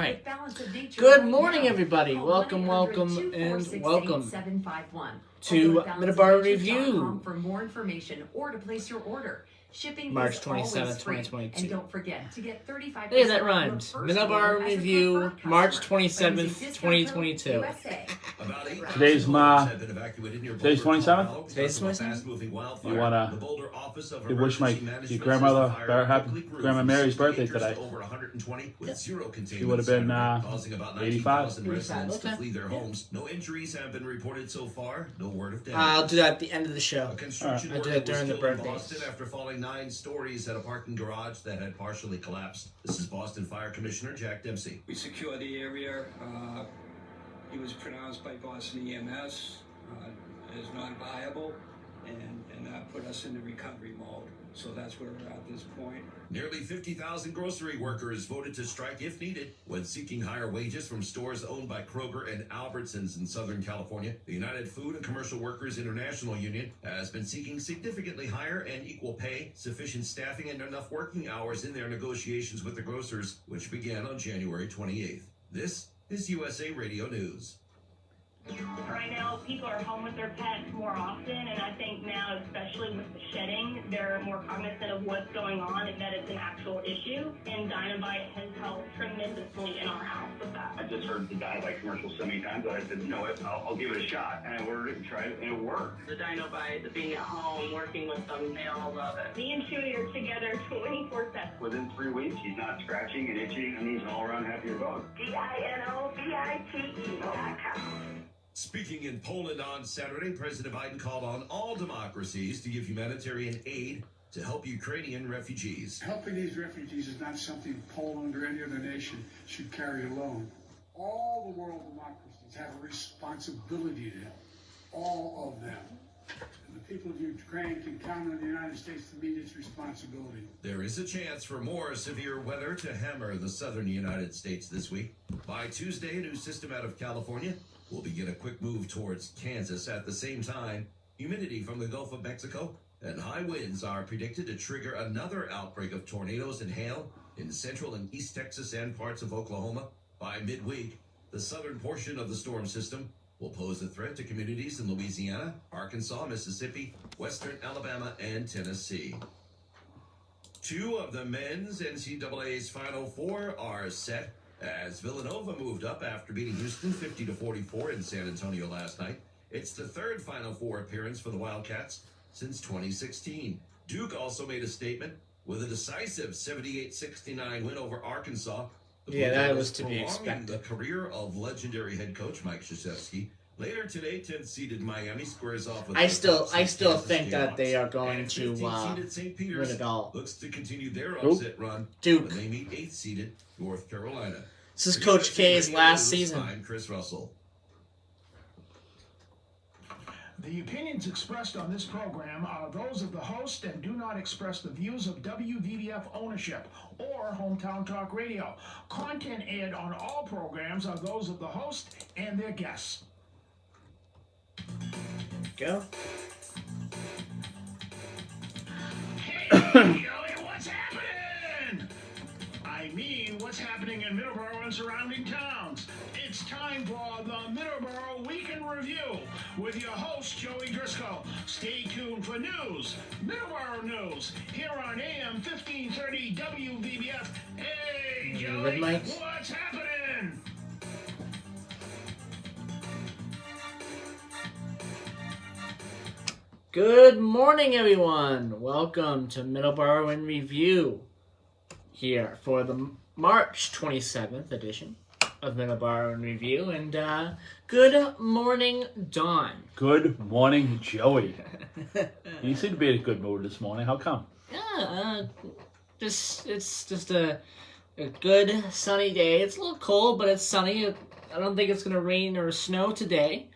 right. Good morning, everybody. Welcome to Middleboro Review. For more information or to place your order. Shipping March is 27th, free. 2022. And don't forget to get 35% Hey, that rhymed. Middleboro Review, March 27th, 2022. Today's 27th? Today's 27th? You wanna wish your grandmother happy Grandma Mary's birthday today. She would have been 85. No injuries have been reported so far. No word of death. I'll do that at the end of the show. I'll do that during the birthdays. After falling 9 stories at a parking garage that had partially collapsed. This is Boston Fire Commissioner Jack Dempsey. We secured the area. He was pronounced by Boston EMS as non-viable and put us into recovery mode. So that's where we're at this point. Nearly 50,000 grocery workers voted to strike if needed when seeking higher wages from stores owned by Kroger and Albertsons in Southern California. The United Food and Commercial Workers International Union has been seeking significantly higher and equal pay, sufficient staffing, and enough working hours in their negotiations with the grocers, which began on January 28th. This is USA Radio News. Right now, people are home with their pets more often, and I think now, especially with the shedding, they're more cognizant of what's going on and that it's an actual issue, and Dynamite has helped tremendously in our house with that. I just heard the Dynamite commercial so many times that I said, you know what, I'll give it a shot, and I ordered it and tried it, and it worked. The Dynamite, the being at home, working with them, they all love it. Me and Chewy are together 24/7. Within 3 weeks, he's not scratching and itching, and he's an all-around happier dog. DINOBITE.com. Speaking in Poland on Saturday, President Biden called on all democracies to give humanitarian aid to help Ukrainian refugees. Helping these refugees is not something Poland or any other nation should carry alone. All the world democracies have a responsibility to help. All of them. And the people of Ukraine can count on the United States to meet its responsibility. There is a chance for more severe weather to hammer the southern United States this week. By Tuesday, a new system out of California will begin a quick move towards Kansas. At the same time, humidity from the Gulf of Mexico and high winds are predicted to trigger another outbreak of tornadoes and hail in central and east Texas and parts of Oklahoma. By midweek, the southern portion of the storm system will pose a threat to communities in Louisiana, Arkansas, Mississippi, western Alabama, and Tennessee. 2 of the men's NCAA's Final Four are set as Villanova moved up after beating Houston 50-44 in San Antonio last night. It's the 3rd Final Four appearance for the Wildcats since 2016. Duke also made a statement with a decisive 78-69 win over Arkansas. Yeah, that was to be expected. The career of legendary head coach Mike Krzyzewski. Later today, 10th-seeded Miami squares off with I still think that they are going to win it all. Looks to continue their upset run. Duke. When they meet 8th-seeded North Carolina. This is Coach K's last season. I'm Chris Russell. The opinions expressed on this program are those of the host and do not express the views of WVVF ownership or Hometown Talk Radio. Content aired on all programs are those of the host and their guests. Go. Hey, Joey, what's happening? I mean, what's happening in Middleboro and surrounding towns? It's time for the Middleboro Weekend Review with your host, Joey Driscoll. Stay tuned for news, Middleboro news, here on AM 1530 WVBF. Hey, Joey, what's happening? Good morning, everyone. Welcome to Middleboro in Review here for the March 27th edition of Middleboro in Review. And good morning, Don. Good morning, Joey. You seem to be in a good mood this morning. How come? Yeah, it's just a good sunny day. It's a little cold, but it's sunny. I don't think it's going to rain or snow today.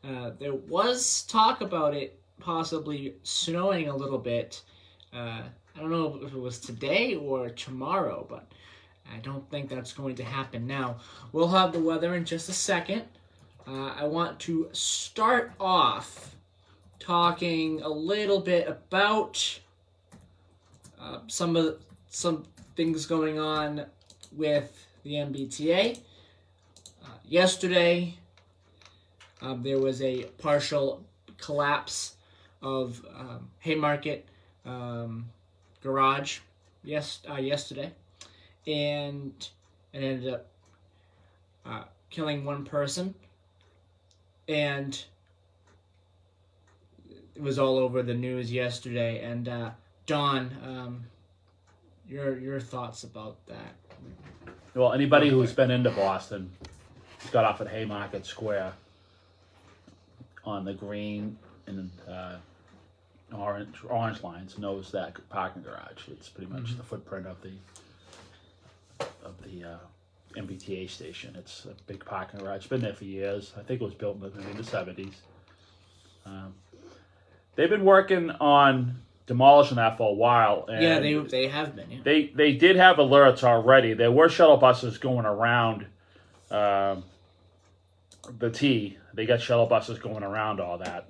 There was talk about it possibly snowing a little bit. I don't know if it was today or tomorrow, but I don't think that's going to happen now. We'll have the weather in just a second. I want to start off talking a little bit about some things going on with the MBTA. Yesterday, there was a partial collapse of Haymarket garage yesterday, and it ended up killing one person, and it was all over the news yesterday. And Don, your thoughts about that? Well, anybody who's been into Boston, got off at Haymarket Square on the green and orange lines, knows that parking garage. It's pretty much the footprint of the MBTA station. It's a big parking garage. It's been there for years. I think it was built in the 70s. They've been working on demolishing that for a while. And yeah, they have been. Yeah. They did have alerts already. There were shuttle buses going around the T. They got shuttle buses going around all that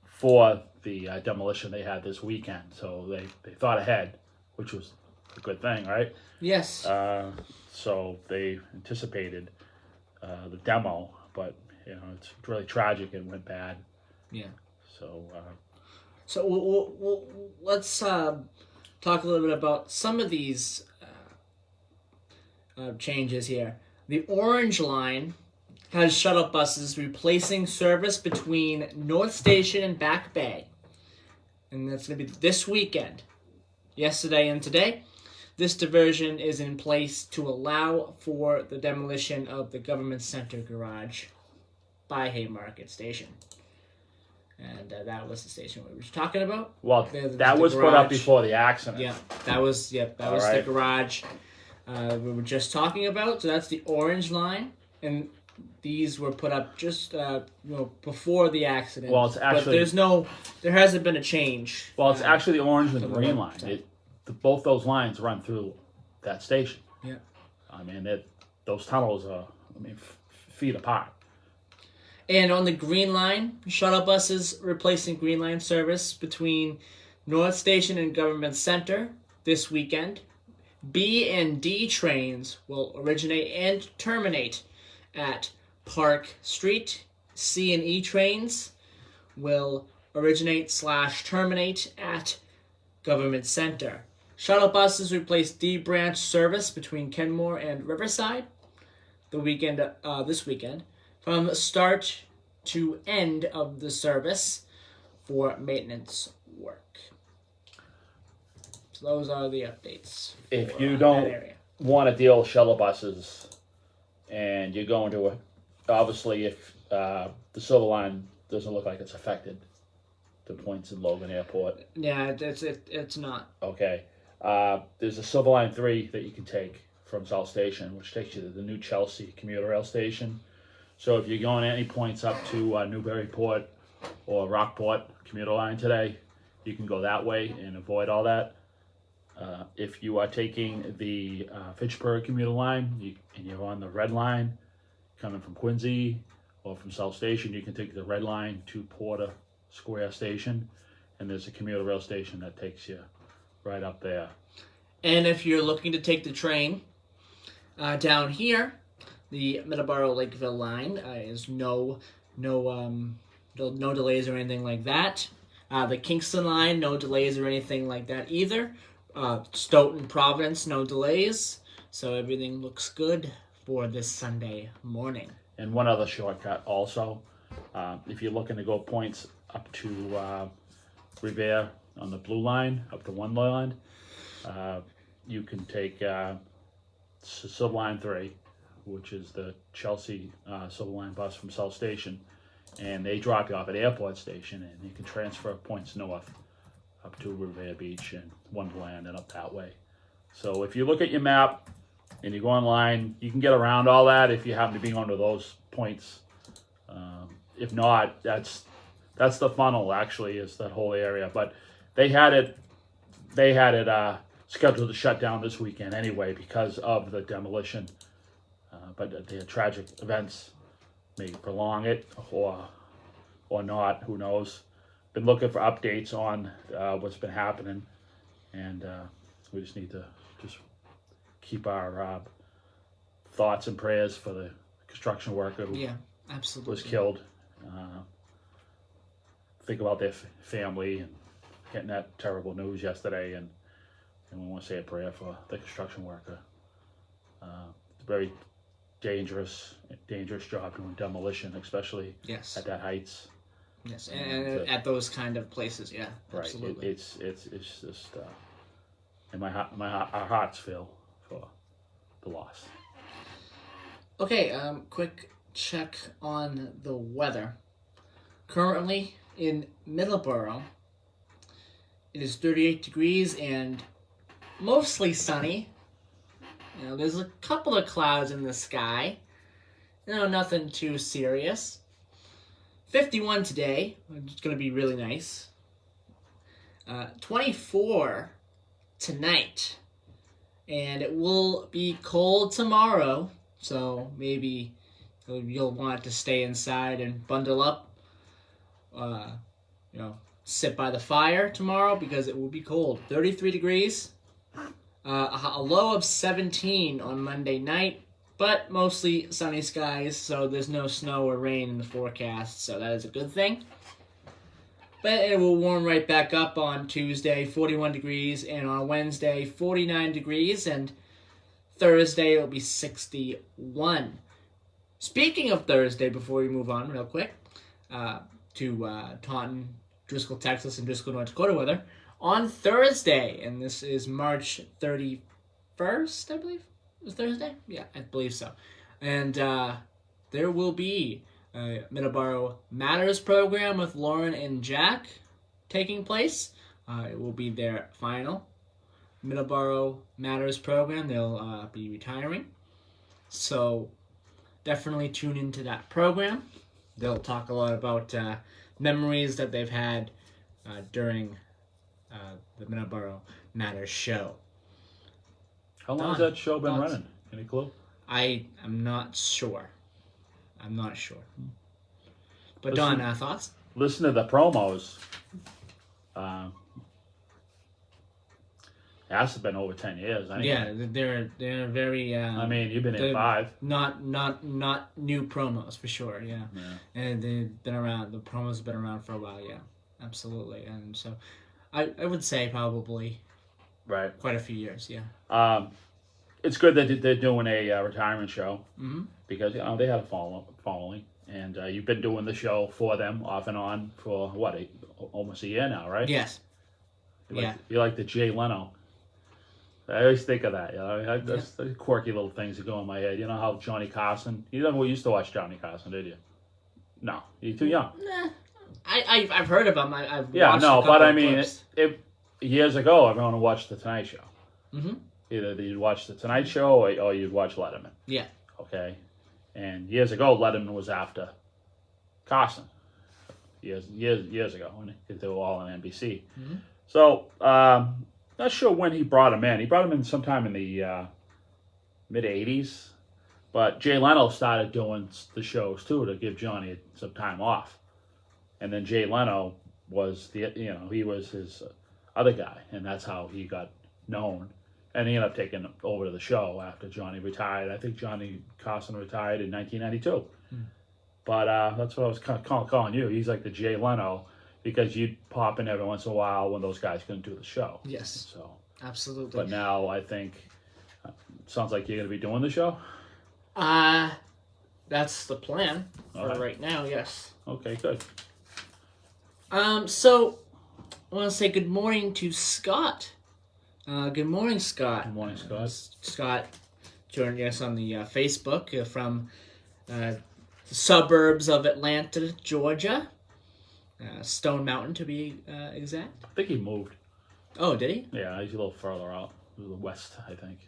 for the demolition they had this weekend. So they thought ahead, which was a good thing, right? Yes. So they anticipated the demo, but it's really tragic and went bad. Yeah. So we'll let's talk a little bit about some of these changes here. The Orange Line has shuttle buses replacing service between North Station and Back Bay. And that's going to be this weekend, yesterday and today. This diversion is in place to allow for the demolition of the Government Center garage by Haymarket Station. And that was the station we were talking about. Well, that was put up before the accident. Yeah, that was the garage we were just talking about. So that's the Orange Line, and these were put up just before the accident. Well, it's actually there hasn't been a change. Well, it's actually the Orange and the Green Line. Both those lines run through that station. Yeah, I mean those tunnels are feet apart. And on the Green Line, shuttle buses replacing Green Line service between North Station and Government Center this weekend. B and D trains will originate and terminate at Park Street. C and E trains will originate/terminate at Government Center. Shuttle buses replace D branch service between Kenmore and Riverside this weekend. From start to end of the service for maintenance work. So those are the updates. If you don't want to deal with shuttle buses and you're going to obviously if the Silver Line doesn't look like it's affected, the points in Logan Airport. Yeah, it's not. Okay. There's a Silver Line 3 that you can take from South Station, which takes you to the new Chelsea commuter rail station. So if you're going any points up to Newburyport or Rockport commuter line today, you can go that way and avoid all that. If you are taking the Fitchburg commuter line and you're on the red line coming from Quincy or from South Station, you can take the red line to Porter Square Station, and there's a commuter rail station that takes you right up there. And if you're looking to take the train down here, the Middleboro Lakeville line is no delays or anything like that. The Kingston line, no delays or anything like that either. Stoughton Providence, no delays. So everything looks good for this Sunday morning. And one other shortcut also, if you're looking to go points up to Revere on the blue line, up to Wonderland, you can take Silver Line 3, which is the Chelsea Silver Line bus from South Station, and they drop you off at Airport Station, and you can transfer points north up to Revere Beach and Wonderland and up that way. So if you look at your map and you go online, you can get around all that if you happen to be under those points. If not, that's the funnel actually, is that whole area. But they had it scheduled to shut down this weekend anyway because of the demolition. But the tragic events may prolong it or not, who knows. Been looking for updates on what's been happening, and we just need to keep our thoughts and prayers for the construction worker who Yeah, absolutely. was killed. Think about their family and getting that terrible news yesterday, and we want to say a prayer for the construction worker. It's a very dangerous job doing demolition, especially Yes. at that heights. Yes, and at those kind of places, yeah, Right. absolutely. It's just, and our hearts feel for the loss. Okay, quick check on the weather. Currently in Middleboro, it is 38 degrees and mostly sunny. You know, there's a couple of clouds in the sky. You know, nothing too serious. 51 today, which is going to be really nice. 24 tonight. And it will be cold tomorrow, so maybe you'll want to stay inside and bundle up. You know, sit by the fire tomorrow because it will be cold. 33 degrees. A low of 17 on Monday night, but mostly sunny skies, so there's no snow or rain in the forecast, so that is a good thing. But it will warm right back up on Tuesday, 41 degrees, and on Wednesday, 49 degrees, and Thursday it will be 61. Speaking of Thursday, before we move on real quick to Taunton, Driscoll, Texas, and Driscoll, North Dakota weather, on Thursday, and this is March 31st, I believe. It was Thursday? Yeah, I believe so. And there will be a Middleboro Matters program with Lauren and Jack taking place. It will be their final Middleboro Matters program. They'll be retiring. So definitely tune into that program. They'll talk a lot about memories that they've had during the Middleboro Matters show. How long has that show been running? Any clue? I am not sure. But Don, thoughts? Listen to the promos. It has to have been over 10 years. Anyway. Yeah, they're very. I mean, you've been in 5. Not new promos for sure. Yeah, and they've been around. The promos have been around for a while. Yeah, absolutely. And so, I would say probably. Right. Quite a few years. Yeah. It's good that they're doing a retirement show because they have a following, and you've been doing the show for them off and on for almost a year now, right? Yes. You're like the Jay Leno. I always think of that. You know, that's the quirky little things that go in my head. You know how Johnny Carson. You never used to watch Johnny Carson, did you? No, you're too young. Nah, I've heard of him. I've watched a couple but I of mean, clips. years ago, everyone watched the Tonight Show. Mm-hmm. Either you'd watch the Tonight Show or you'd watch Letterman. Yeah. Okay. And years ago, Letterman was after Carson. Years ago, when they were all on NBC. Mm-hmm. So, not sure when he brought him in. He brought him in sometime in the mid '80s. But Jay Leno started doing the shows too to give Johnny some time off. And then Jay Leno was he was his other guy, and that's how he got known. And he ended up taking over the show after Johnny retired. I think Johnny Carson retired in 1992. But that's what I was calling you. He's like the Jay Leno because you'd pop in every once in a while when those guys couldn't do the show. Yes. So absolutely. But now I think sounds like you're going to be doing the show. That's the plan for right now. Yes. Okay. Good. So I want to say good morning to Scott. Good morning, Scott. Good morning, Scott. Scott joining us on the Facebook from the suburbs of Atlanta, Georgia. Stone Mountain, to be exact. I think he moved. Oh, did he? Yeah, he's a little further out, to the west, I think.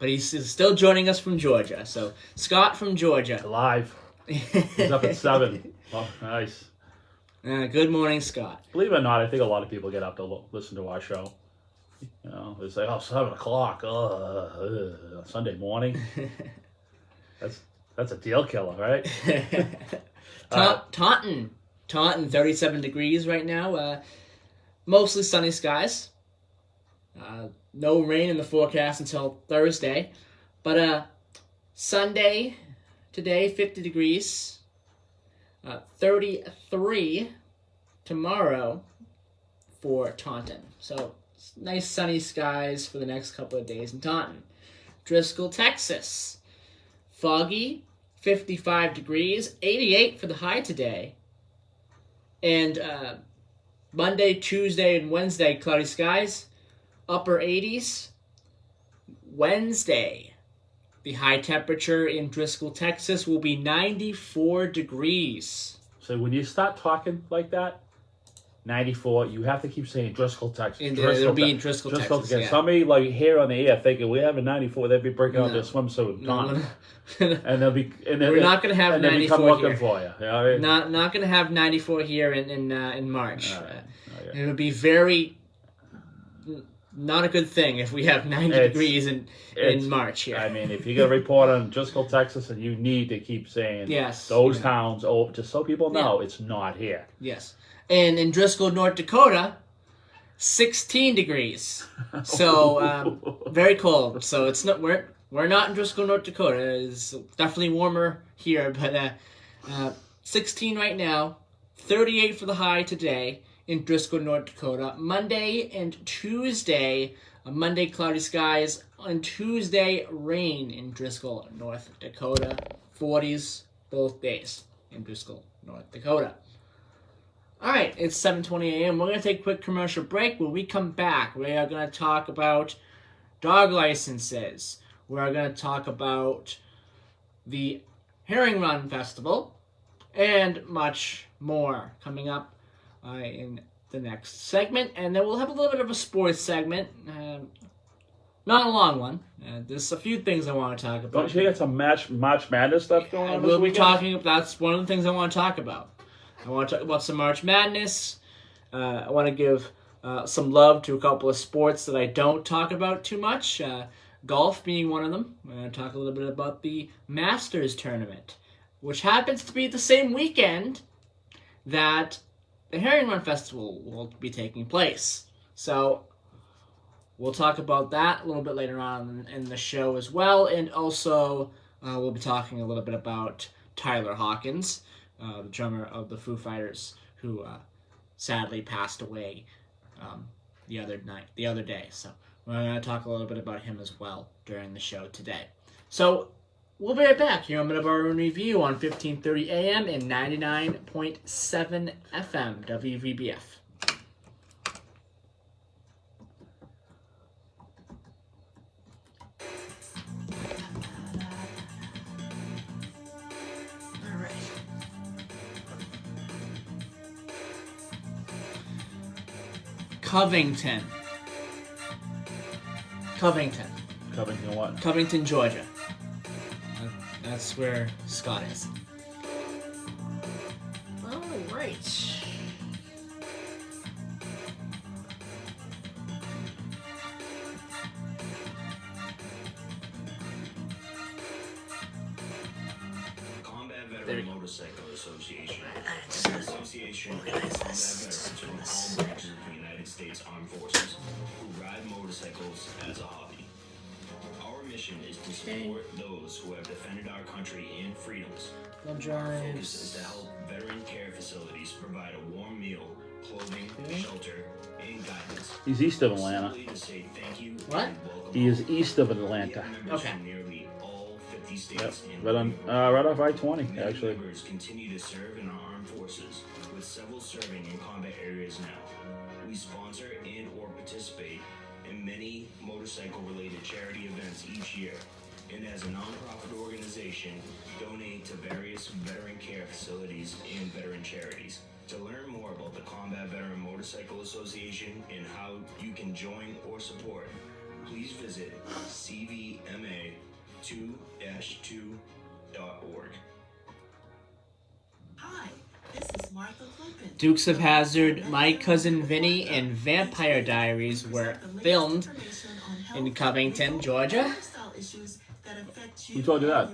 But he's still joining us from Georgia. So, Scott from Georgia. Live. He's up at 7. Oh, nice. Good morning, Scott. Believe it or not, I think a lot of people get up to listen to our show. You know, they say, 7 o'clock, Sunday morning. That's a deal killer, right? Taunton, 37 degrees right now. Mostly sunny skies. No rain in the forecast until Thursday. But Sunday today, 50 degrees. 33 tomorrow for Taunton. So nice sunny skies for the next couple of days in Taunton. Driscoll, Texas. Foggy, 55 degrees, 88 for the high today. And Monday, Tuesday, and Wednesday, cloudy skies, upper 80s. Wednesday, the high temperature in Driscoll, Texas will be 94 degrees. So when you start talking like that, 94, you have to keep saying Driscoll, Texas. It'll be in Driscoll, Texas. Yeah. Somebody like here on the air thinking we have a 94, they'd be breaking out their swimsuit. And they'll be. And we're not going to have 94 come looking here. For you. You know what I mean? Not going to have 94 here in March. Right. Okay. It would be very not a good thing if we have 90 degrees in March here. I mean, if you get a report on Driscoll, Texas, and you need to keep saying those towns, just so people know it's not here. Yes. And in Driscoll, North Dakota, 16 degrees. So very cold. So it's not we're not in Driscoll, North Dakota. It's definitely warmer here, but 16 right now, 38 for the high today in Driscoll, North Dakota. Monday and Tuesday, Monday cloudy skies. On Tuesday, rain in Driscoll, North Dakota. 40s both days in Driscoll, North Dakota. All right, it's 7:20 a.m. We're going to take a quick commercial break. When we come back, we are going to talk about dog licenses. We are going to talk about the Herring Run Festival and much more coming up in the next segment. And then we'll have a little bit of a sports segment. Not a long one. There's a few things I want to talk about. Don't you got some March Madness stuff going on? We'll be talking. That's one of the things I want to talk about. I want to talk about some March Madness. I want to give some love to a couple of sports that I don't talk about too much. Golf being one of them. I'm going to talk a little bit about the Masters tournament, which happens to be the same weekend that the Herring Run Festival will be taking place. So we'll talk about that a little bit later on in the show as well. And also we'll be talking a little bit about Tyler Hawkins, the drummer of the Foo Fighters, who sadly passed away the other day. So we're going to talk a little bit about him as well during the show today. So we'll be right back here on Middleboro Review on 1530 AM and 99.7 FM WVBF. Covington, what? Covington, Georgia. That's where Scott is. All right. Combat Veteran Motorcycle Association. The association of combat veterans from all branches of the United States Armed Forces who ride motorcycles as a hobby. Our mission is to support those who have defended our country and freedoms. Our focus is to help veteran care facilities provide a warm meal, clothing, shelter, and guidance. He's east of Atlanta. To say thank you What? He is east of Atlanta. Okay. Nearly all 50 states and right off I-20, actually. members continue to serve in our armed forces, with several serving in combat areas now. We sponsor and or participate in many motorcycle-related charity events each year, and as a nonprofit organization, donate to various veteran care facilities and veteran charities. To learn more about the Combat Veteran Motorcycle Association and how you can join or support, please visit cvma2-2.org. Hi, this is Martha Flippin. Dukes of Hazzard, My Cousin Vinny, and Vampire Diaries were filmed in Covington, Georgia. Who told you that?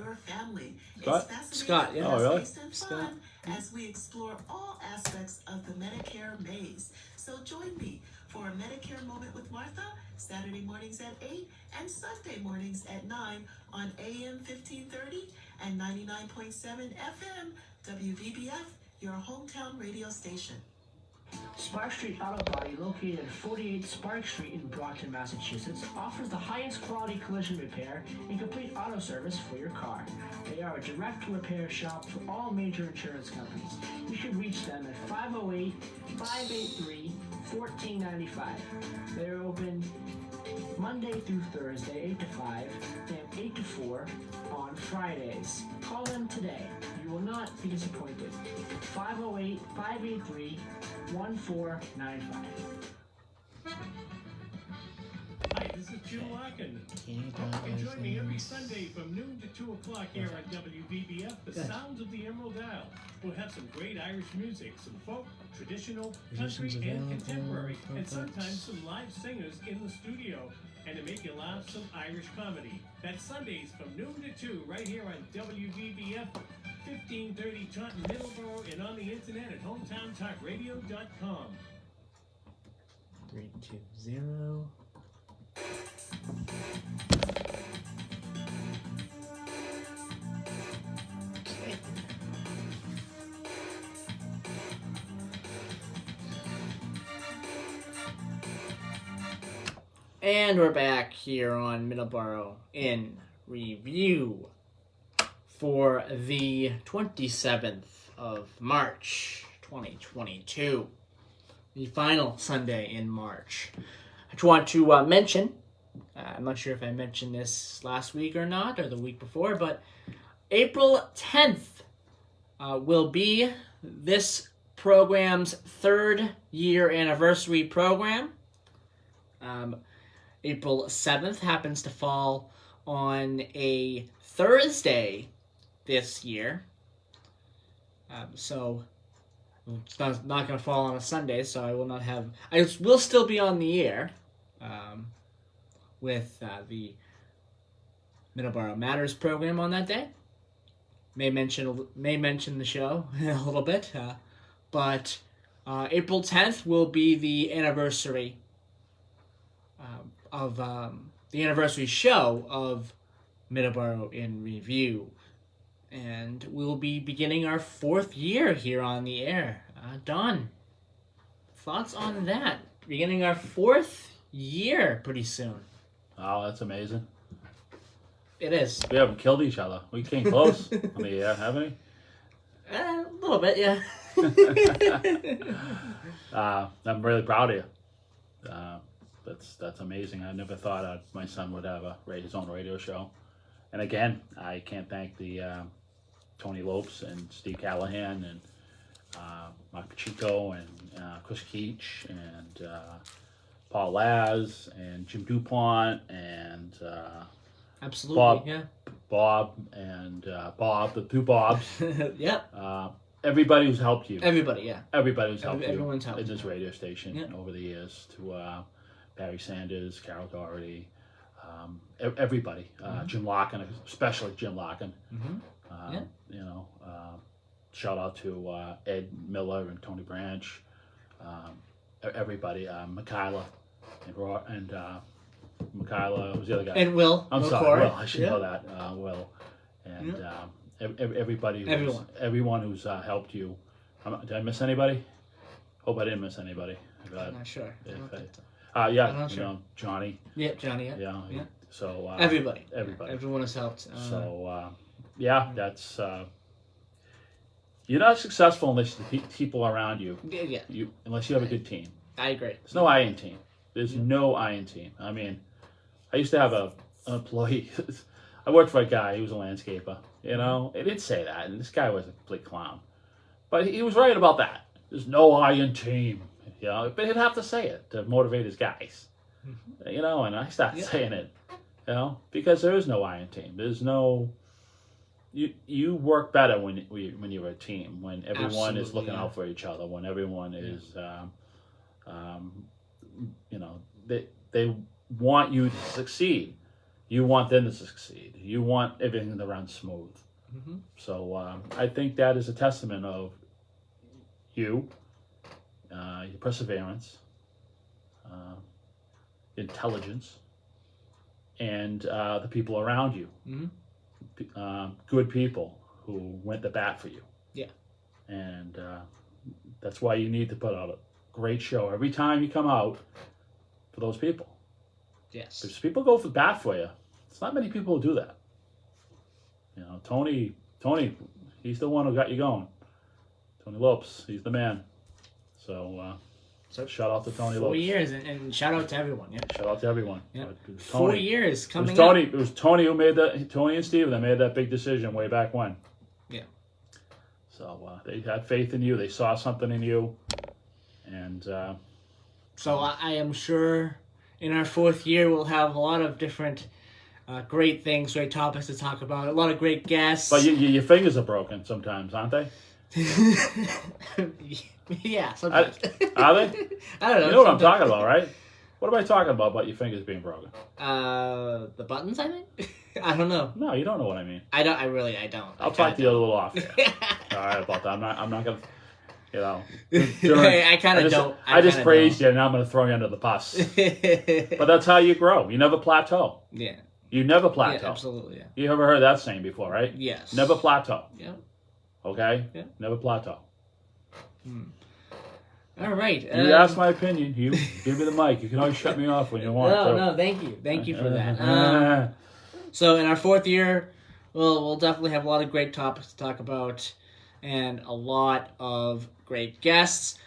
Scott? Scott, yeah. Oh, really? Scott. As we explore all aspects of the Medicare maze. So join me for a Medicare Moment with Martha, Saturday mornings at 8 and Sunday mornings at 9 on AM 1530 and 99.7 FM, WVBF, your hometown radio station. Spark Street Auto Body, located at 48 Spark Street in Brockton, Massachusetts, offers the highest quality collision repair and complete auto service for your car. They are a direct repair shop for all major insurance companies. You should reach them at 508-583-1495. They are open Monday through Thursday, 8 to 5, and 8 to 4 on Fridays. Call them today. You will not be disappointed. 508-583-1495. Hi, this is Jim Larkin. Hope you join me every Sunday from noon to 2 o'clock here on WVBF, The Sounds of the Emerald Isle. We'll have some great Irish music, some folk, traditional, country, and contemporary, and sometimes some live singers in the studio. And to make you laugh, some Irish comedy. That's Sundays from noon to 2 right here on WVBF, 1530 Taunton, Middleboro, and on the internet at hometowntalkradio.com. 320. Okay. And we're back here on Middleboro in review for the 27th of March, 2022. The final Sunday in March. I just want to mention, I'm not sure if I mentioned this last week or not, or the week before, but April 10th will be this program's 3rd year anniversary program. April 7th happens to fall on a Thursday this year. So it's not going to fall on a Sunday, so I will not have... I will still be on the air with the Middleboro Matters program on that day. May mention the show a little bit, but April 10th will be the anniversary of the anniversary show of Middleboro in Review. And we'll be beginning our 4th year here on the air. Don, thoughts on that? Beginning our 4th year pretty soon. Oh, that's amazing. It is. We haven't killed each other. We came close on the air, haven't we? A little bit, yeah. I'm really proud of you. That's amazing. I never thought my son would have his own radio show. And again, I can't thank the Tony Lopes and Steve Callahan and Mark Pacheco and Chris Keach and Paul Laz and Jim DuPont and absolutely, Bob and Bob, the two Bobs. Yep. Everybody who's helped you. Everybody, yeah. Everybody who's helped Everyone's you helped in this radio station over the years. To Barry Sanders, Carol Doherty, everybody. Jim Larkin, especially Jim Larkin. You know, shout out to Ed Miller and Tony Branch. Everybody. Michaela and Michaela. Who's the other guy? And Will. I'm Will sorry, Corey. Will. I should know that. Will. And everybody. Everyone who's helped you. Did I miss anybody? Hope I didn't miss anybody. I'm not sure. Yeah, I'm not sure. know, Johnny. Yep, Johnny. Yeah. So everybody. Everybody. Everyone has helped. So that's you're not successful unless the people around you. Yeah. Unless you have a good team. I agree. There's no I in team. There's no I in team. I mean, I used to have an employee. I worked for a guy. He was a landscaper. You know, it didn't say that, and this guy was a complete clown. But he was right about that. There's no I in team. You know, but he'd have to say it to motivate his guys. You know, and I started saying it. You know, because there is no I in team. There's no. You work better when you're a team. When everyone is looking out for each other. When everyone is, you know, they want you to succeed. You want them to succeed. You want everything to run smooth. So I think that is a testament of you, your perseverance, intelligence, and the people around you. Mm-hmm. Good people who went to bat for you. Yeah. And that's why you need to put out a great show every time you come out for those people. Yes. Because people go for bat for you. It's not many people who do that. You know, Tony, he's the one who got you going. Tony Lopes, he's the man. So shout out to Tony 4 Lopes. years, and shout out to everyone. Yeah. Shout out to everyone. Yeah. But 4 years coming It was Tony who made that. Tony and Steven that made that big decision way back when. Yeah. So they had faith in you. They saw something in you, and so I am sure in our 4th year we'll have a lot of different great things, great topics to talk about. A lot of great guests. But your fingers are broken sometimes, aren't they? Yeah, sometimes. Are they? I don't know. You know what I'm talking about, right? What am I talking about your fingers being broken? The buttons, I think? I don't know. No, you don't know what I mean. I don't. I'll talk to you a little off here. All right, about that. I'm not gonna, you know. I kind of don't. I just praised you, and now I'm gonna throw you under the bus. But that's how you grow. You never plateau. Yeah. You never plateau. Yeah, absolutely. Yeah. You ever heard that saying before, right? Yes. Never plateau. Yeah. Okay. Yeah. Never plateau. All right. You ask my opinion. You give me the mic. You can always shut me off when you want. No, thank you for that. So in our 4th year, we'll definitely have a lot of great topics to talk about, and a lot of great guests.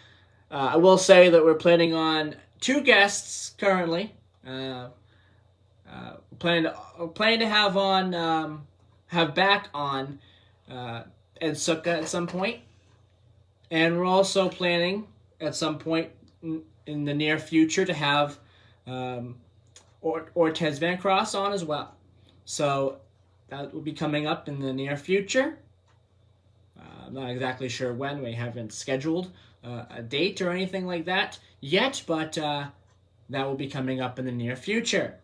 I will say that we're planning on 2 guests currently. Planning to have back on Ed Sutka at some point, and we're also planning at some point in the near future to have Ortez Van Cross on as well. So that will be coming up in the near future. I'm not exactly sure when. We haven't scheduled a date or anything like that yet, but that will be coming up in the near future.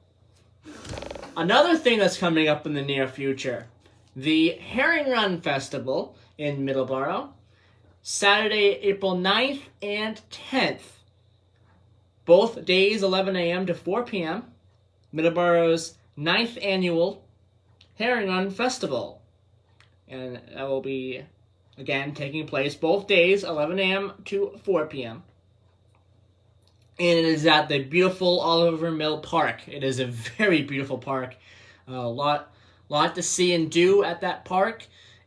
Another thing that's coming up in the near future, the Herring Run Festival in Middleboro, Saturday, April 9th and 10th. Both days, 11 a.m. to 4 p.m. Middleboro's 9th annual Herring Run Festival. And that will be, again, taking place both days, 11 a.m. to 4 p.m. And it is at the beautiful Oliver Mill Park. It is a very beautiful park. A lot to see and do at that park.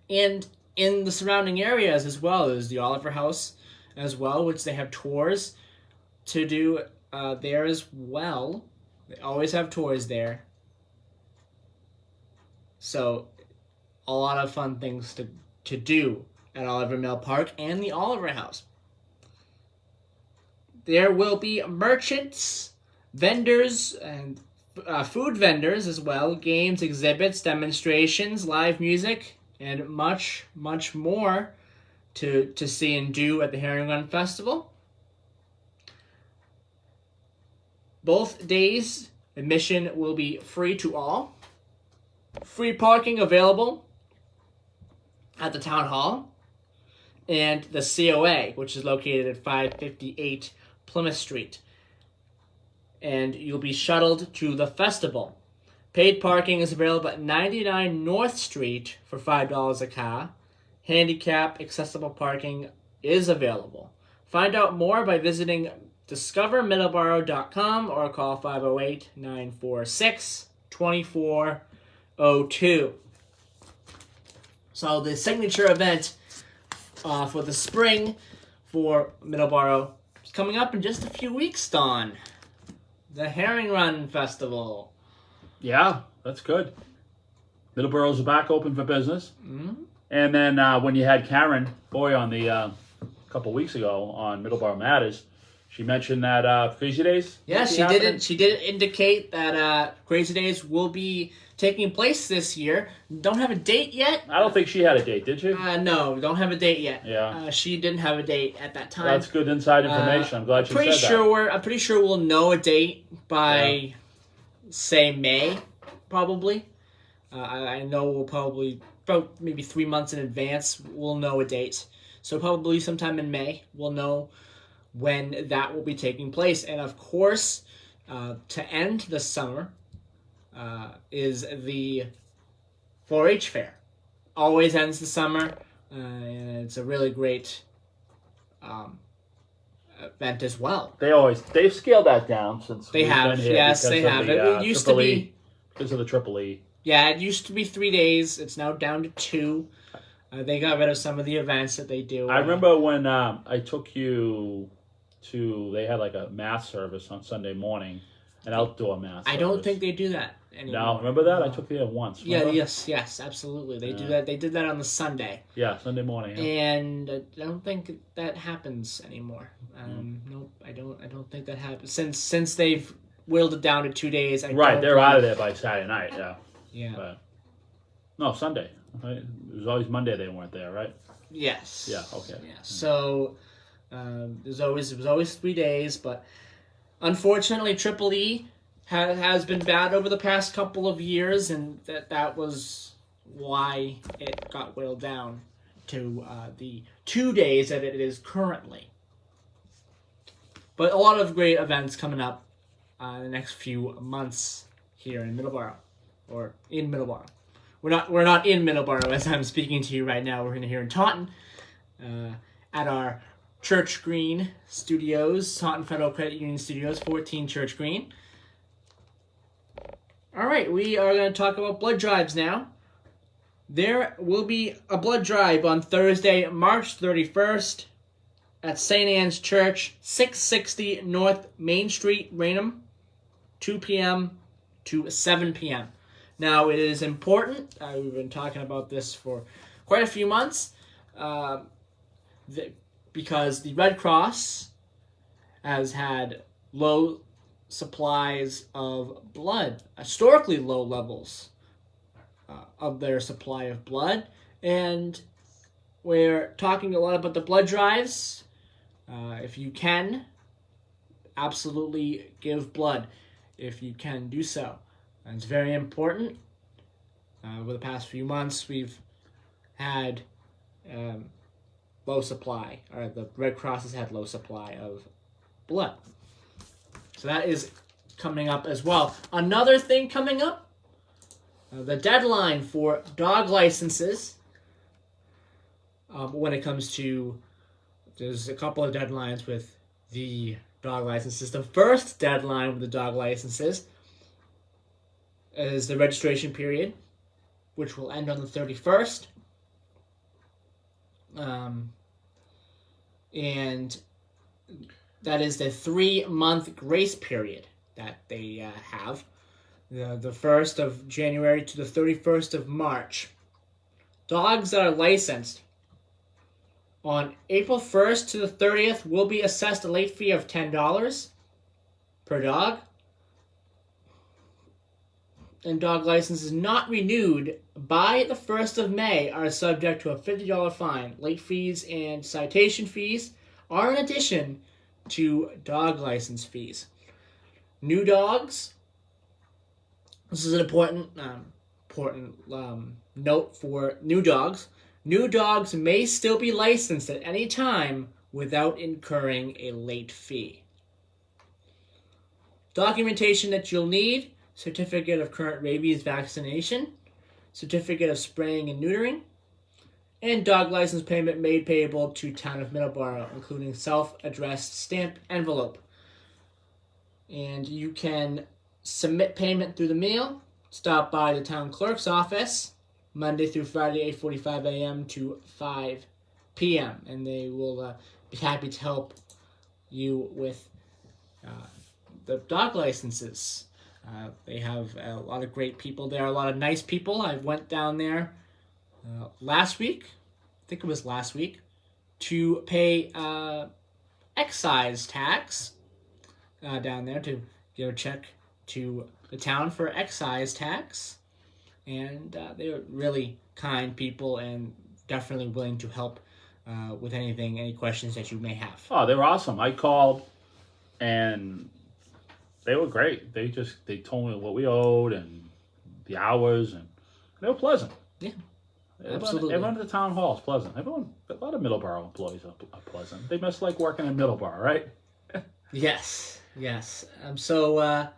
And in the surrounding areas as well. There's the Oliver House as well, which they have tours to do there as well. They always have tours there. So a lot of fun things to do at Oliver Mill Park and the Oliver House. There will be merchants, vendors, and food vendors as well, games, exhibits, demonstrations, live music, and much, much more to see and do at the Herring Run Festival. Both days, admission will be free to all. Free parking available at the Town Hall and the COA, which is located at 558 Plymouth Street. And you'll be shuttled to the festival. Paid parking is available at 99 North Street for $5 a car. Handicap accessible parking is available. Find out more by visiting discovermiddleboro.com or call 508-946-2402. So the signature event for the spring for Middleboro is coming up in just a few weeks, Don. The Herring Run Festival. Yeah, that's good. Middleboro's back open for business. Mm-hmm. And then when you had Karen Boy on the a couple weeks ago on Middleboro Matters, she mentioned that Crazy Days. Yeah, she did indicate that Crazy Days will be taking place this year. Don't have a date yet. I don't think she had a date, did she? No, don't have a date yet. Yeah. She didn't have a date at that time. That's good inside information. I'm glad she said that. I'm pretty sure we'll know a date by, say, May, probably. I know we'll probably, about maybe 3 months in advance, we'll know a date. So probably sometime in May, we'll know when that will be taking place. And of course, to end the summer is the 4-H fair. Always ends the summer, and it's a really great event as well. They've scaled that down since they have. Been here Yes, they have. It used to be because of the Triple E. Yeah, it used to be 3 days. It's now down to 2. They got rid of some of the events that they do. I remember when I took you to. They had like a mass service on Sunday morning, an outdoor mass. I don't think they do that anymore. No, remember that? I took you there once. Remember? Yeah, yes, absolutely. They do that. They did that on the Sunday. Yeah, Sunday morning. Yeah. And I don't think that happens anymore. Nope, I don't think that happens since they've whittled it down to 2 days. They're out of there by Saturday night. Yeah. Yeah. But, no, Sunday. Right? It was always Monday they weren't there, right? Yes. Yeah. Okay. Yeah. So it was always 3 days, but unfortunately, Triple E has been bad over the past couple of years, and that was why it got whittled down to the 2 days that it is currently. But a lot of great events coming up in the next few months here in Middleboro, or in Middleboro. We're not in Middleboro as I'm speaking to you right now. We're here in Taunton at our Church Green Studios, Taunton Federal Credit Union Studios, 14 Church Green. All right, we are going to talk about blood drives now. There will be a blood drive on Thursday, March 31st at St. Anne's Church, 660 North Main Street, Raynham, 2 p.m. to 7 p.m. Now, it is important, we've been talking about this for quite a few months, because the Red Cross has had low supplies of blood, historically low levels of their supply of blood, and we're talking a lot about the blood drives. If you can, absolutely give blood if you can do so. And it's very important. Over the past few months, we've had low supply, or the Red Cross has had low supply of blood. So that is coming up as well. Another thing coming up, the deadline for dog licenses. When it comes to, there's a couple of deadlines with the dog licenses. The first deadline with the dog licenses is the registration period, which will end on the 31st. And that is the 3-month grace period that they have. The 1st of January to the 31st of March. Dogs that are licensed on April 1st to the 30th will be assessed a late fee of $10 per dog. And dog licenses not renewed by the 1st of May are subject to a $50 fine. Late fees and citation fees are in addition to dog license fees. New dogs. This is an important note for new dogs. New dogs may still be licensed at any time without incurring a late fee. Documentation that you'll need: certificate of current rabies vaccination, certificate of spraying and neutering, and dog license payment made payable to Town of Middleboro, including self-addressed stamped envelope. And you can submit payment through the mail. Stop by the town clerk's office Monday through Friday, 8:45 a.m. to 5 p.m. And they will be happy to help you with the dog licenses. They have a lot of great people there, a lot of nice people. I went down there last week, I think it was last week, to pay excise tax down there, to give a check to the town for excise tax. And they were really kind people and definitely willing to help with anything, any questions that you may have. Oh, they were awesome. I called and they were great. They told me what we owed and the hours, and they were pleasant. Yeah. Absolutely. Everyone at the town hall is pleasant. A lot of Middleboro employees are pleasant. They must like working in Middleboro, right? Yes. So,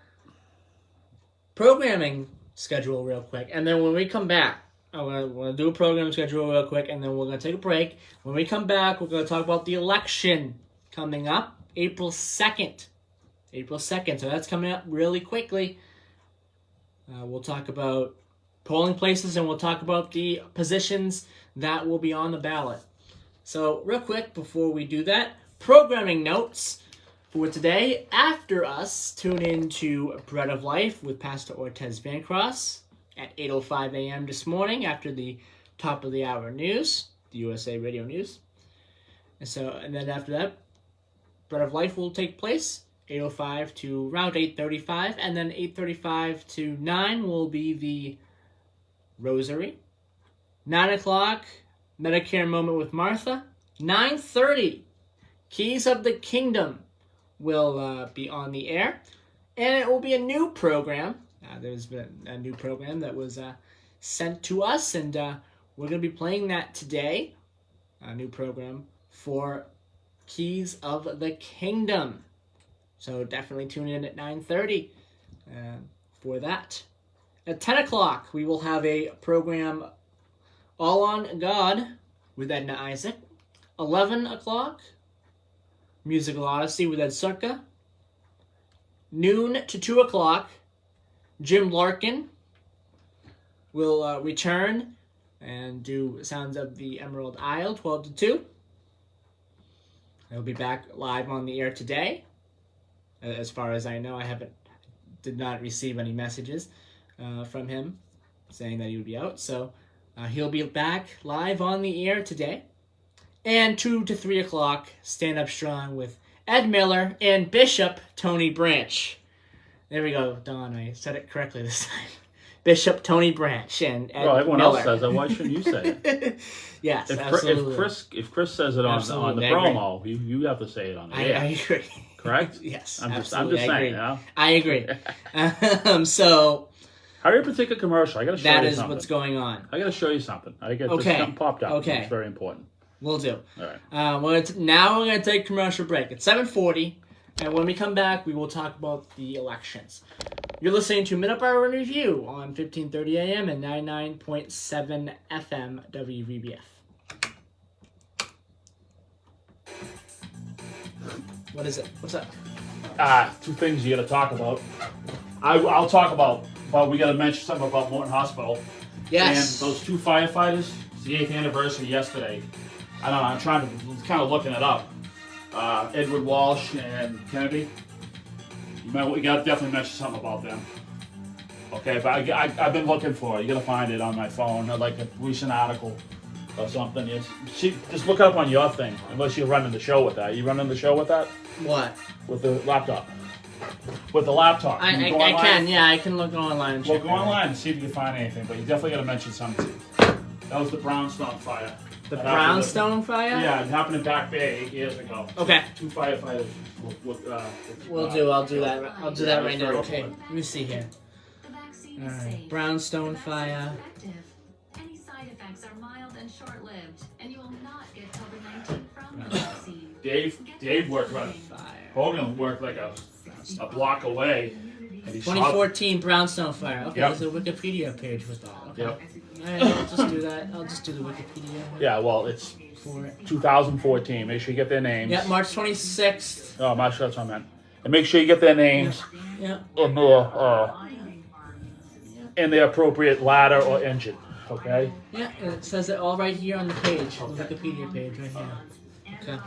programming schedule real quick. And then when we come back, we're going to do a program schedule real quick, and then we're going to take a break. When we come back, we're going to talk about the election coming up, April 2nd. So that's coming up really quickly. We'll talk about polling places, and we'll talk about the positions that will be on the ballot. So real quick, before we do that, programming notes for today. After us, tune in to Bread of Life with Pastor Ortez Vancross at 8:05 a.m. this morning after the top of the hour news, the USA Radio News. And then after that, Bread of Life will take place 8:05 to around 8:35, and then 8:35 to 9 will be the Rosary. 9 o'clock, Medicare Moment with Martha. 9:30, Keys of the Kingdom will be on the air, and it will be a new program. There's been a new program that was sent to us, and we're going to be playing that today. A new program for Keys of the Kingdom. So definitely tune in at 9:30 for that. At 10 o'clock, we will have a program All on God with Edna Isaac. 11 o'clock, Musical Odyssey with Ed Surka. Noon to 2 o'clock, Jim Larkin will return and do Sounds of the Emerald Isle, 12 to 2. He'll be back live on the air today. As far as I know, did not receive any messages from him saying that he would be out. So he'll be back live on the air today. And 2 to 3 o'clock, Stand Up Strong with Ed Miller and Bishop Tony Branch. There we go, Don. I said it correctly this time. Bishop Tony Branch and Ed everyone Miller. else says it. Why shouldn't you say it? Yes, if absolutely. If Chris says it on the promo, you have to say it on the air. I agree. Correct? Yes, I'm just absolutely. saying. You know? I agree. So hurry up and take a commercial. I got to show you something. That is what's going on. I got to show you something. Something popped up. Okay. It's very important. We'll do. All right. Now we're going to take a commercial break. It's 7:40, and when we come back, we will talk about the elections. You're listening to Middleboro in Review on 1530 AM and 99.7 FM WVBF. What is it? What's up? Two things you got to talk about. I'll talk about, but we got to mention something about Morton Hospital. Yes. And those two firefighters, it's the 8th anniversary yesterday. I don't know, I'm kind of looking it up. Edward Walsh and Kennedy. We got to definitely mention something about them. Okay, but I've been looking for it. You got to find it on my phone, like a recent article or something. Just look it up on your thing, unless you're running the show with that. You running the show with that? What? With the laptop. With the laptop. I can, yeah, I can look online and check. Well, go online and see if you can find anything, but you definitely got to mention something. That was the Brownstone Fire. The Brownstone Fire? Yeah, it happened in Back Bay 8 years ago. Okay. 2 firefighters. I'll do that. I'll do that right now. Okay, let me see here. All right. Brownstone Fire. Any side effects are mild and short-lived, and you will not get COVID-19 from the vaccine. Dave worked right. Hogan worked like a block away. 2014 Brownstone Fire. Okay, Yep. there's a Wikipedia page with that. Okay. Yep. All right, I'll just do that. I'll just do the Wikipedia. Yeah, well, it's For it. 2014. Make sure you get their names. Yeah, March 26th. Oh, March, that's what I meant. And make sure you get their names Yeah. in the appropriate ladder or engine. Okay. Yeah, and it says it all right here on the page, the Wikipedia page right here. Okay.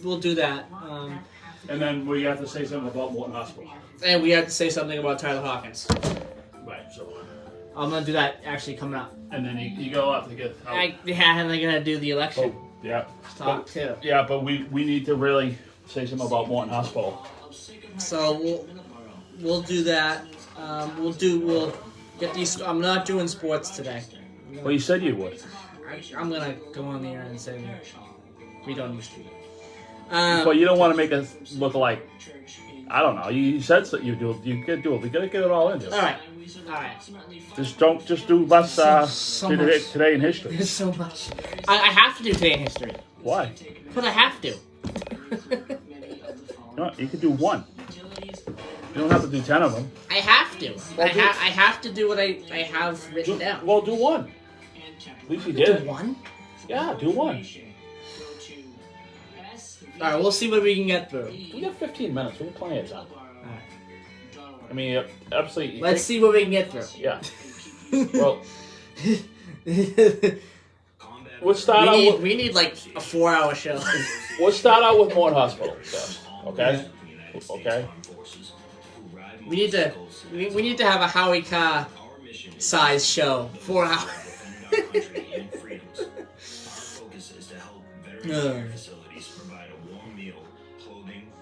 We'll do that. And then we have to say something about Morton Hospital. And we have to say something about Tyler Hawkins. Right. So. I'm gonna do that actually coming up. And then you go up to get. And they're gonna do the election. Oh, yeah. Talk too. Yeah, but we need to really say something about Morton Hospital. So we'll do that. We'll get these. I'm not doing sports today. Well, you said you would. I'm gonna go on the air and say we don't need to. But you don't want to make us look like I don't know. You said so. You do. You could do it. We gotta get it all in. All right. Just do less so much. today in history. There's so much. I have to do today in history. Why? Because I have to. No, you could do one. You don't have to do 10 of them. I have to. Well, I have to do what I have written down. Well, do one. At least you did. Do one? Yeah, do one. All right, we'll see what we can get through. We got 15 minutes. We have plenty of time. I mean, absolutely. Let's see what we can get through. Yeah. Well, we'll start out. We need like a 4-hour show. We'll start out with Mort Hospital first. Okay. Yeah. Okay. We need to have a Howie Carr size show. 4 hours.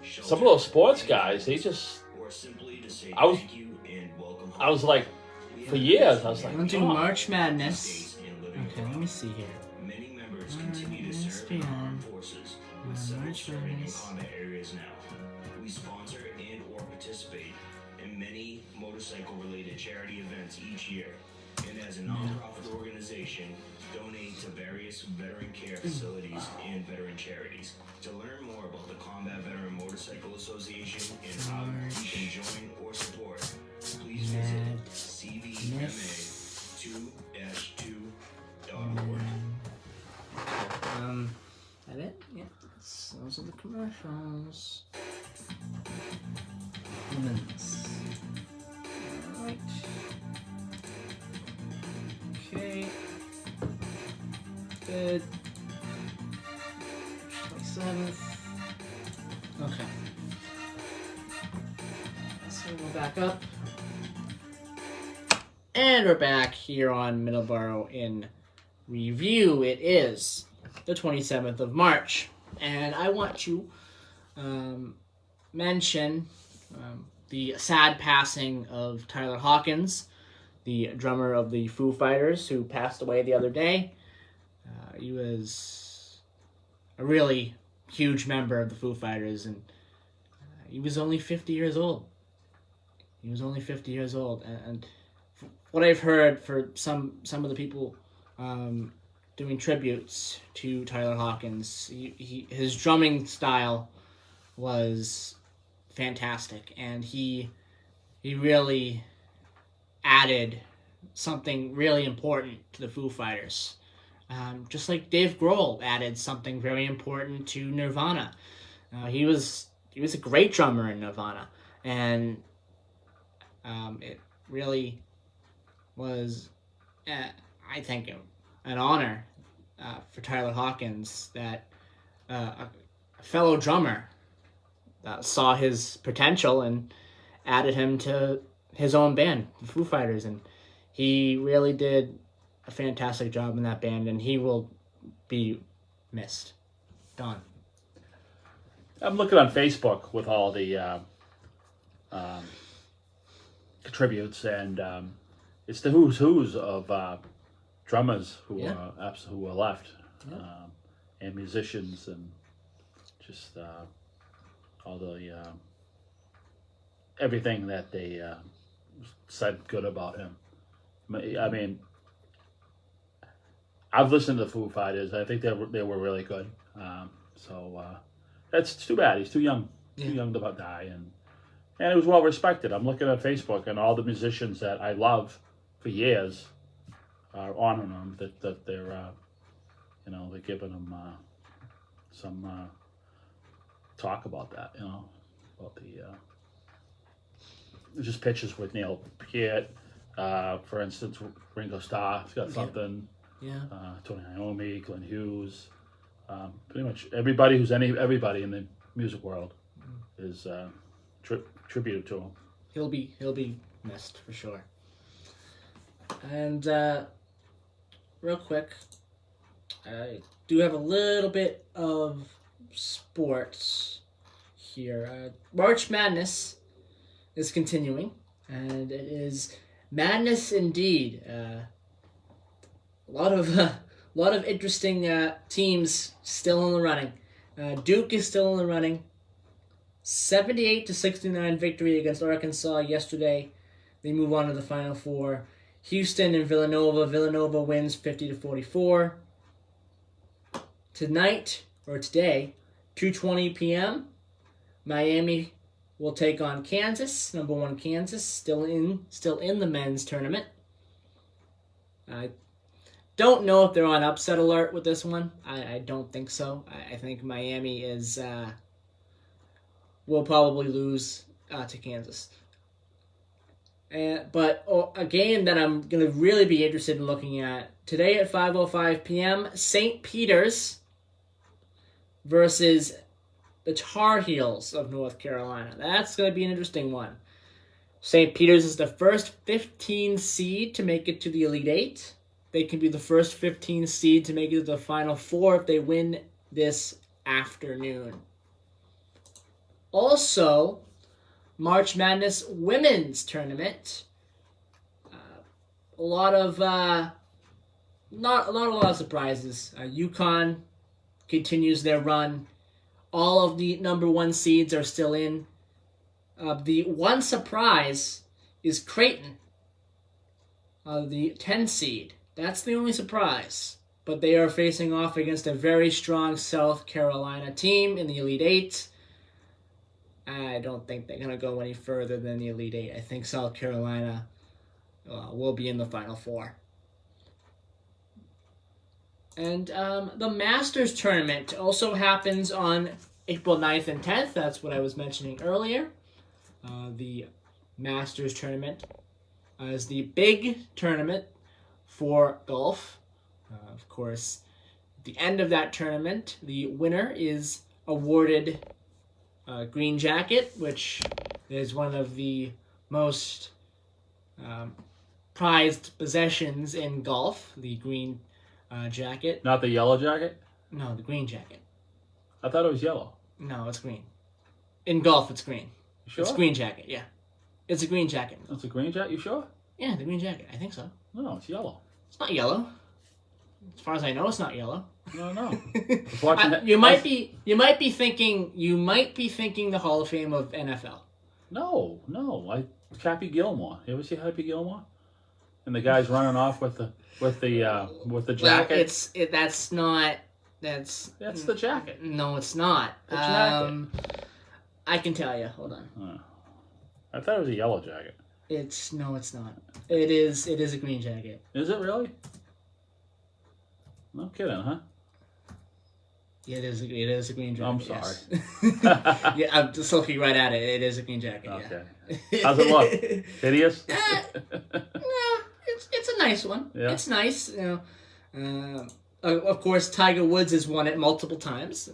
Some of those sports guys, they just. I was like, for years, I was like, I'm doing March Madness. Okay, let me see here. March Madness. We sponsor and or participate in many motorcycle-related charity events each year, and as a non-profit organization, donate to various veteran care facilities and veteran charities. To learn more about the Combat Veteran Motorcycle Association and how you can join or support, please visit cvma2-2.org. That it? Yeah. Those are the commercials. Alright. Okay. Good. 27th. Okay. So we're back up. And we're back here on Middleboro in review. It is the 27th of March. And I want to mention the sad passing of Tyler Hawkins, the drummer of the Foo Fighters, who passed away the other day. He was a really huge member of the Foo Fighters, and he was only 50 years old. He was only 50 years old, and what I've heard for some of the people doing tributes to Tyler Hawkins, his drumming style was fantastic, and he really added something really important to the Foo Fighters. Just like Dave Grohl added something very important to Nirvana. He was a great drummer in Nirvana, and it really was, I think, an honor for Tyler Hawkins that a fellow drummer saw his potential and added him to his own band, the Foo Fighters, and he really did a fantastic job in that band, and he will be missed. Don. I'm looking on Facebook with all the tributes, and it's the who's of drummers who are left, and musicians, and just all the everything that they said good about him. I mean, I've listened to the Foo Fighters. I think they were really good. So that's too bad. He's too young to die, and it was well respected. I'm looking at Facebook, and all the musicians that I love for years are honoring him. That they're they're giving him some talk about that. About the just pictures with Neil Peart, for instance, Ringo Starr's got something. Yeah. Tony Iommi, Glenn Hughes, pretty much everybody everybody in the music world is tributed to him. He'll be missed for sure. And real quick, I do have a little bit of sports here. March Madness is continuing, and it is madness indeed. A lot of interesting teams still in the running. Duke is still in the running. 78-69 victory against Arkansas yesterday. They move on to the Final Four. Houston and Villanova. Villanova wins 50-44. Tonight, or today, 2:20 p.m., Miami will take on Kansas, number 1 Kansas, still in the men's tournament. I don't know if they're on upset alert with this one. I don't think so. I think Miami will probably lose to Kansas. But a game that I'm going to really be interested in looking at today at 5:05 p.m., St. Peter's versus the Tar Heels of North Carolina. That's going to be an interesting one. St. Peter's is the first 15 seed to make it to the Elite Eight. They can be the first 15 seed to make it to the Final Four if they win this afternoon. Also, March Madness Women's Tournament. A lot of surprises. UConn continues their run. All of the number 1 seeds are still in. The one surprise is Creighton, the 10 seed. That's the only surprise. But they are facing off against a very strong South Carolina team in the Elite Eight. I don't think they're going to go any further than the Elite Eight. I think South Carolina will be in the Final Four. And the Masters Tournament also happens on April 9th and 10th. That's what I was mentioning earlier. The Masters Tournament is the big tournament for golf. Of course, at the end of that tournament, the winner is awarded a green jacket, which is one of the most prized possessions in golf, the green jacket. Not the yellow jacket? No, the green jacket. I thought it was yellow. No, it's green. In golf, it's green. You sure? It's green jacket, yeah. It's a green jacket. It's a green jacket? You sure? Yeah, the green jacket. I think so. No, it's yellow. It's not yellow. As far as I know, it's not yellow. No. You might be thinking the Hall of Fame of NFL. No. Happy Gilmore. You ever see Happy Gilmore? And the guy's running off with the jacket. Well, that's not. That's the jacket. No, it's not. The jacket. I can tell you. Hold on. I thought it was a yellow jacket. It's not. It is a green jacket. Is it really? No kidding, huh? Yeah, it is a green jacket. I'm sorry. Yes. Yeah, I'm just looking right at it. It is a green jacket. Okay. Yeah. How's it look? Hideous? No, it's a nice one. Yeah. It's nice. You know. Of course, Tiger Woods has won it multiple times.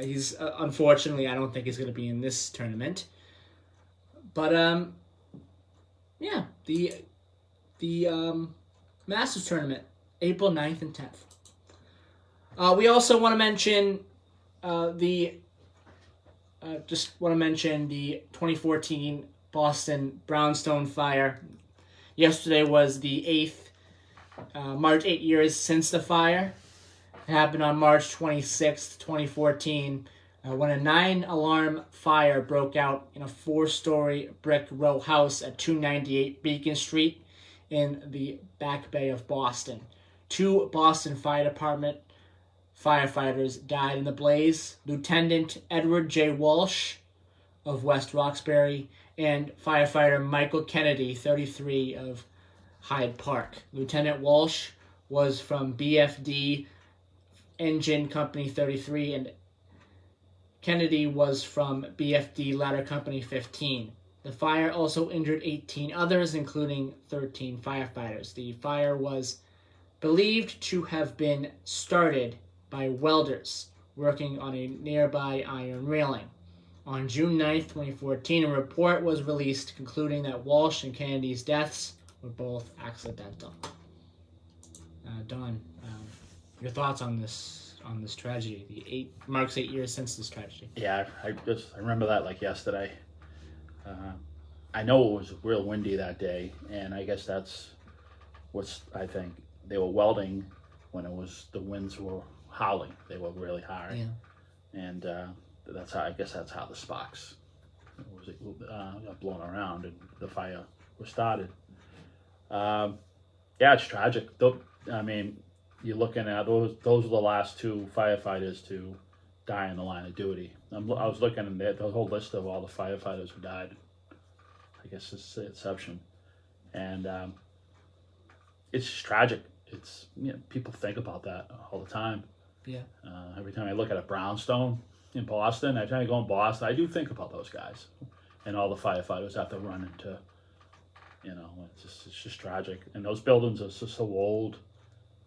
He's unfortunately, I don't think he's going to be in this tournament. But yeah, the Masters tournament, April 9th and 10th. We also want to mention the 2014 Boston Brownstone Fire. Yesterday was the March 8 years since the fire. It happened on March 26th, 2014, when a 9-alarm fire broke out in a 4-story brick row house at 298 Beacon Street in the Back Bay of Boston. 2 Boston Fire Department firefighters died in the blaze. Lieutenant Edward J. Walsh of West Roxbury and firefighter Michael Kennedy, 33, of Hyde Park. Lieutenant Walsh was from BFD Engine Company 33, and Kennedy was from BFD Ladder Company 15. The fire also injured 18 others, including 13 firefighters. The fire was believed to have been started by welders working on a nearby iron railing. On June 9th, 2014, a report was released concluding that Walsh and Kennedy's deaths were both accidental. Don, your thoughts on this tragedy? The marks 8 years since this tragedy. Yeah, I remember that like yesterday. I know it was real windy that day, and I guess that's what's. I think they were welding when the winds were howling. They were really high, yeah. And that's how, I guess that's how the sparks got blown around and the fire was started. Yeah, it's tragic. I mean, you're looking at those are the last 2 firefighters to die in the line of duty. I was looking at the whole list of all the firefighters who died. I guess it's the exception. And it's just tragic. It's, people think about that all the time. Yeah. Every time I look at a Brownstone in Boston, every time I go in Boston, I do think about those guys and all the firefighters have to run into. It's just tragic. And those buildings are just so old.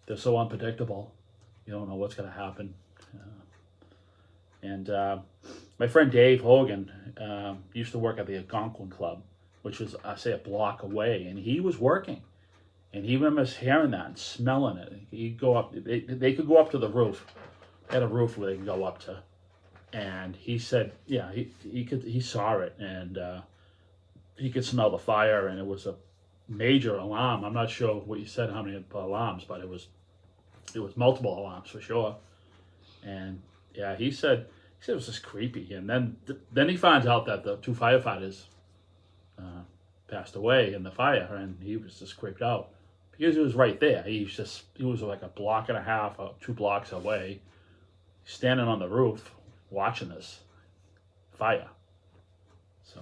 They're so unpredictable. You don't know what's going to happen. And my friend Dave Hogan used to work at the Algonquin Club, which was, I say, a block away. And he was working. And he remembers hearing that and smelling it. He'd go up. They could go up to the roof. They had a roof where they could go up to. And he said, yeah, he saw it. And he could smell the fire. And it was a major alarm. I'm not sure what you said, how many alarms, but it was multiple alarms for sure. And yeah, he said it was just creepy. And then he finds out that the 2 firefighters passed away in the fire, and he was just creeped out because he was right there. He was like a block and a half, 2 blocks away, standing on the roof watching this fire. So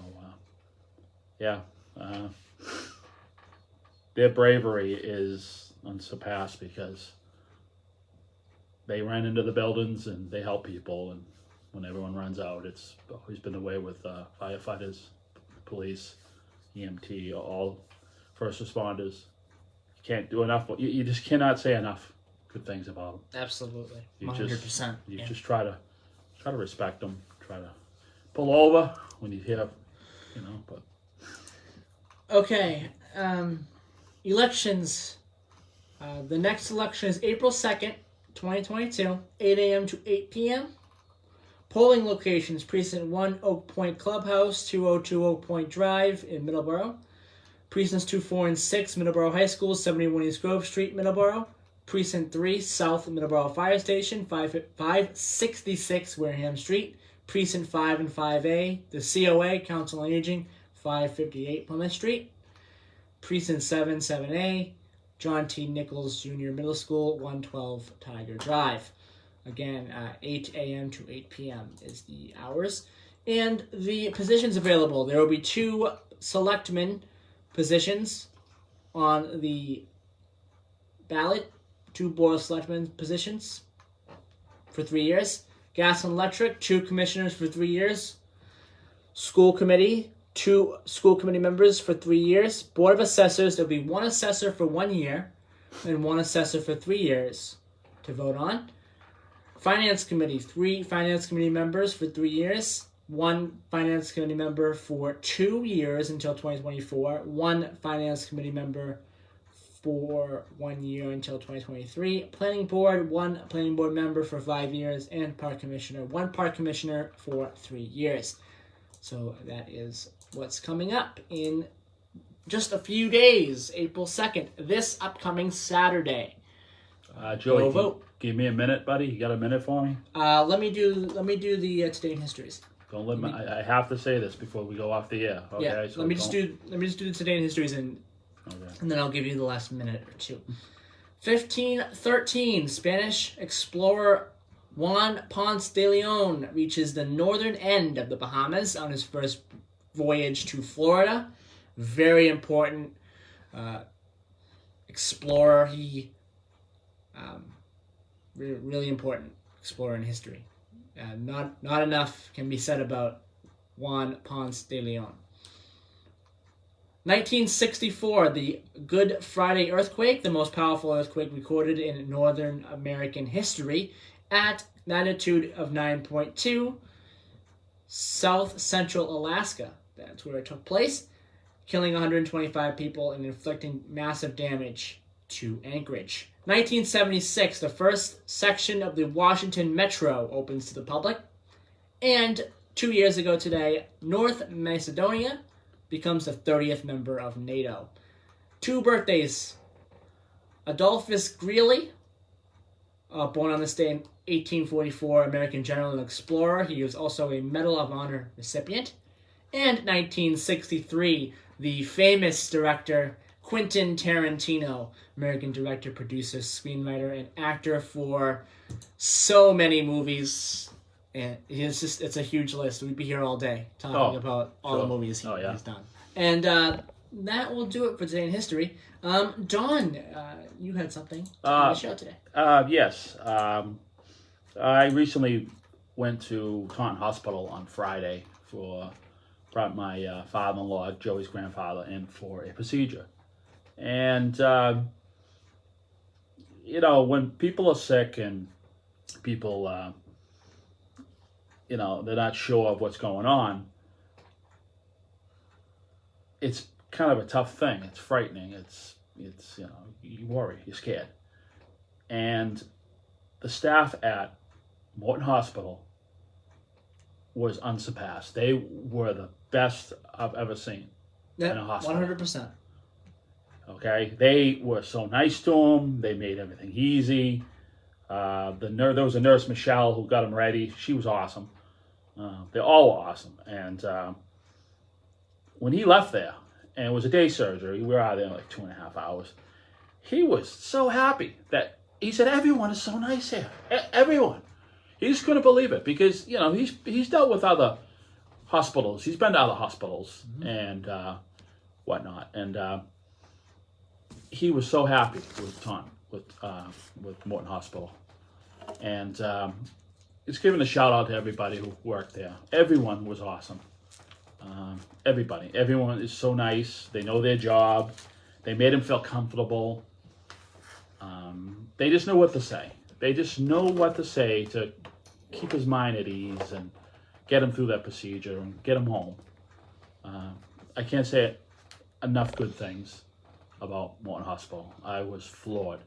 yeah. Their bravery is unsurpassed because they ran into the buildings and they help people. And when everyone runs out, it's always been the way with firefighters, police, EMT, all first responders. You can't do enough. You just cannot say enough good things about them. Absolutely, 100%. You just try to respect them. Try to pull over when you hear, But okay. Elections. The next election is April 2nd, 2022, 8 a.m. to 8 p.m. Polling locations: Precinct 1, Oak Point Clubhouse, 202 Oak Point Drive in Middleboro. Precincts 2, 4, and 6, Middleboro High School, 71 East Grove Street, Middleboro. Precinct 3, South Middleboro Fire Station, 566 Wareham Street. Precinct 5 and 5A, the COA, Council on Aging, 558 Plymouth Street. Precinct 7, 7A, John T. Nichols Jr. Middle School, 112 Tiger Drive. Again, 8 a.m. to 8 p.m. is the hours. And the positions available. There will be 2 selectmen positions on the ballot. 2 board of selectmen positions for 3 years. Gas and electric, 2 commissioners for 3 years. School committee, 2 school committee members for 3 years. Board of assessors, there'll be 1 assessor for 1 year and 1 assessor for 3 years to vote on. Finance committee, 3 finance committee members for 3 years. 1 finance committee member for 2 years until 2024. 1 finance committee member for 1 year until 2023. Planning board, 1 planning board member for 5 years. And park commissioner, 1 park commissioner for 3 years. So that is what's coming up in just a few days, April 2nd, this upcoming Saturday. Joey, vote. Give me a minute, buddy. You got a minute for me? Let me do the today in histories. Don't let me. I have to say this before we go off the air. Okay. Yeah. So let me just do the today in histories and then I'll give you the last minute or 2. 1513, Spanish explorer Juan Ponce de Leon reaches the northern end of the Bahamas on his first voyage to Florida. Very important explorer. He really important explorer in history. Not enough can be said about Juan Ponce de Leon. 1964, the Good Friday earthquake, the most powerful earthquake recorded in Northern American history, at magnitude of 9.2, South Central Alaska. That's where it took place, killing 125 people and inflicting massive damage to Anchorage. 1976, the first section of the Washington Metro opens to the public. And 2 years ago today, North Macedonia becomes the 30th member of NATO. 2 birthdays. Adolphus Greeley, Born on this day in 1844, American general and explorer. He was also a Medal of Honor recipient. And 1963, the famous director Quentin Tarantino, American director, producer, screenwriter, and actor for so many movies. And it's a huge list. We'd be here all day talking about all the movies he's done. And that will do it for Today in History. Don, you had something on the show today. Yes. I recently went to Taunton Hospital on Friday brought my father-in-law, Joey's grandfather, in for a procedure. And, when people are sick and people, they're not sure of what's going on, it's kind of a tough thing. It's frightening. It's you worry, you're scared. And the staff at Morton Hospital was unsurpassed. They were the best I've ever seen in a hospital. 100%. Okay, they were so nice to him. They made everything easy. There was a nurse, Michelle, who got him ready. She was awesome. They all were awesome. And when he left there, and it was a day surgery, we were out there in like 2.5 hours. He was so happy that he said, "Everyone is so nice here. Everyone." He just couldn't believe it because he's dealt with other hospitals. He's been to other hospitals and whatnot, and he was so happy with Morton Hospital, and it's giving a shout out to everybody who worked there. Everyone was awesome. Everyone is so nice. They know their job. They made him feel comfortable. They just know what to say. They just know what to say to keep his mind at ease and get him through that procedure and get him home. I can't say enough good things about Morton Hospital. I was floored.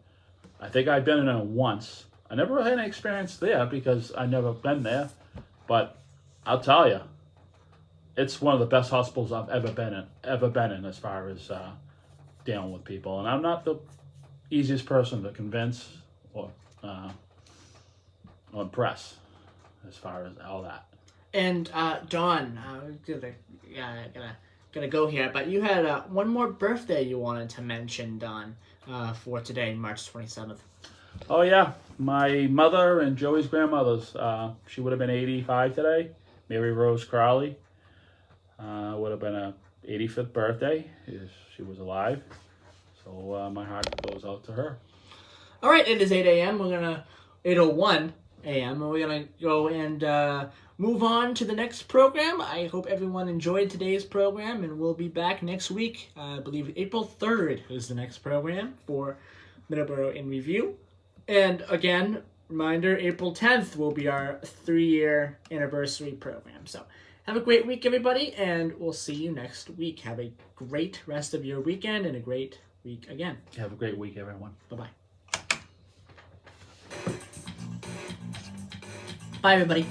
I think I've been in it once. I never had an experience there because I've never been there. But I'll tell you, it's one of the best hospitals I've ever been in as far as dealing with people. And I'm not the easiest person to convince or impress as far as all that. And Don, gonna go here, but you had one more birthday you wanted to mention, Don, for today, March 27th. Oh yeah, my mother and Joey's grandmother's. She would have been 85 today. Mary Rose Crowley would have been her 85th birthday if she was alive. So my heart goes out to her. All right, it is 8 a.m. 8:01 a.m. and we're gonna go and move on to the next program. I hope everyone enjoyed today's program, and we'll be back next week. I believe April 3rd is the next program for Middleboro in Review. And again, reminder, April 10th will be our 3-year anniversary program. So have a great week, everybody, and we'll see you next week. Have a great rest of your weekend and a great week again. Have a great week, everyone. Bye-bye. Bye, everybody.